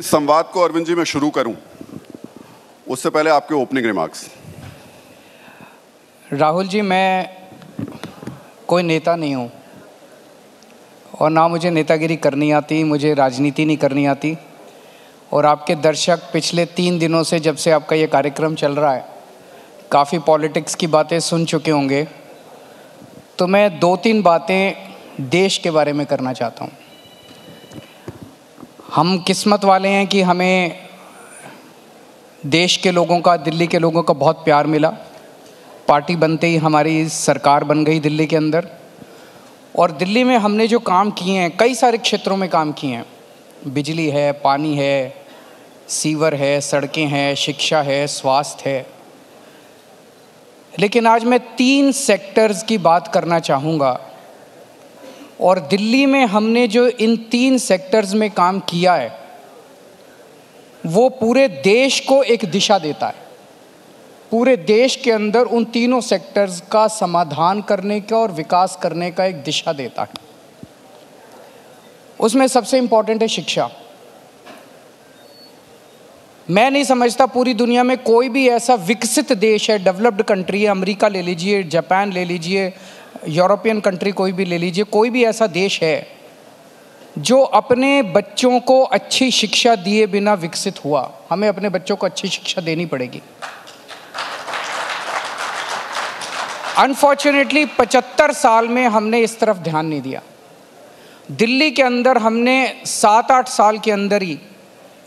इस संवाद को अरविंद जी मैं शुरू करूं उससे पहले आपके ओपनिंग रिमार्क्स। राहुल जी, मैं कोई नेता नहीं हूं और ना मुझे नेतागिरी करनी आती, मुझे राजनीति नहीं करनी आती। और आपके दर्शक पिछले 3 दिनों से, जब से आपका ये कार्यक्रम चल रहा है, काफ़ी पॉलिटिक्स की बातें सुन चुके होंगे। तो मैं 2-3 बातें देश के बारे में करना चाहता हूँ। हम किस्मत वाले हैं कि हमें देश के लोगों का, दिल्ली के लोगों का बहुत प्यार मिला। पार्टी बनते ही हमारी सरकार बन गई दिल्ली के अंदर। और दिल्ली में हमने जो काम किए हैं, कई सारे क्षेत्रों में काम किए हैं। बिजली है, पानी है, सीवर है, सड़कें हैं, शिक्षा है, स्वास्थ्य है। लेकिन आज मैं 3 सेक्टर्स की बात करना चाहूँगा। और दिल्ली में हमने जो इन 3 सेक्टर्स में काम किया है, वो पूरे देश को एक दिशा देता है। पूरे देश के अंदर उन तीनों सेक्टर्स का समाधान करने का और विकास करने का एक दिशा देता है। उसमें सबसे इंपॉर्टेंट है शिक्षा। मैं नहीं समझता पूरी दुनिया में कोई भी ऐसा विकसित देश है, डेवलप्ड कंट्री है, अमेरिका ले लीजिए, जापान ले लीजिए, यूरोपियन कंट्री कोई भी ले लीजिए, कोई भी ऐसा देश है जो अपने बच्चों को अच्छी शिक्षा दिए बिना विकसित हुआ। हमें अपने बच्चों को अच्छी शिक्षा देनी पड़ेगी। अनफॉर्चुनेटली 75 साल में हमने इस तरफ ध्यान नहीं दिया। दिल्ली के अंदर हमने 7-8 साल के अंदर ही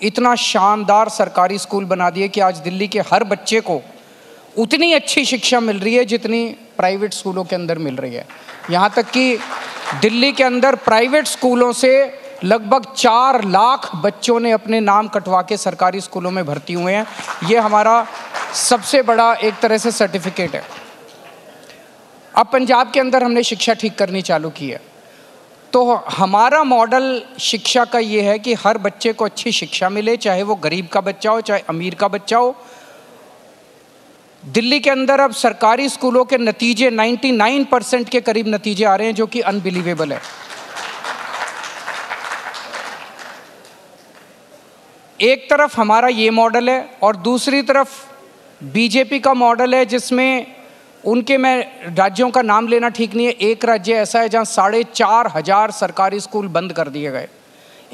इतना शानदार सरकारी स्कूल बना दिए कि आज दिल्ली के हर बच्चे को उतनी अच्छी शिक्षा मिल रही है जितनी प्राइवेट स्कूलों के अंदर मिल रही है। यहाँ तक कि दिल्ली के अंदर प्राइवेट स्कूलों से लगभग 4 लाख बच्चों ने अपने नाम कटवा के सरकारी स्कूलों में भर्ती हुए हैं। ये हमारा सबसे बड़ा एक तरह से सर्टिफिकेट है। अब पंजाब के अंदर हमने शिक्षा ठीक करनी चालू की है। तो हमारा मॉडल शिक्षा का ये है कि हर बच्चे को अच्छी शिक्षा मिले, चाहे वो गरीब का बच्चा हो, चाहे अमीर का बच्चा हो। दिल्ली के अंदर अब सरकारी स्कूलों के नतीजे 99% के करीब नतीजे आ रहे हैं, जो कि अनबिलीवेबल है। एक तरफ हमारा ये मॉडल है और दूसरी तरफ बीजेपी का मॉडल है, जिसमें उनके, मैं राज्यों का नाम लेना ठीक नहीं है, एक राज्य ऐसा है जहां 4,500 सरकारी स्कूल बंद कर दिए गए।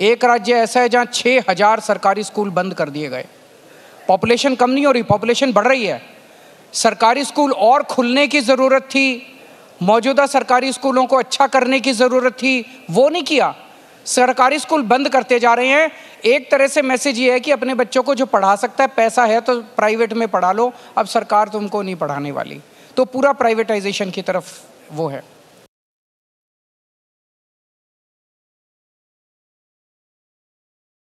एक राज्य ऐसा है जहां 6,000 सरकारी स्कूल बंद कर दिए गए। पॉपुलेशन कम नहीं हो रही, पॉपुलेशन बढ़ रही है। सरकारी स्कूल और खुलने की ज़रूरत थी, मौजूदा सरकारी स्कूलों को अच्छा करने की ज़रूरत थी, वो नहीं किया। सरकारी स्कूल बंद करते जा रहे हैं। एक तरह से मैसेज ये है कि अपने बच्चों को जो पढ़ा सकता है, पैसा है तो प्राइवेट में पढ़ा लो, अब सरकार तुमको नहीं पढ़ाने वाली। तो पूरा प्राइवेटाइजेशन की तरफ वो है।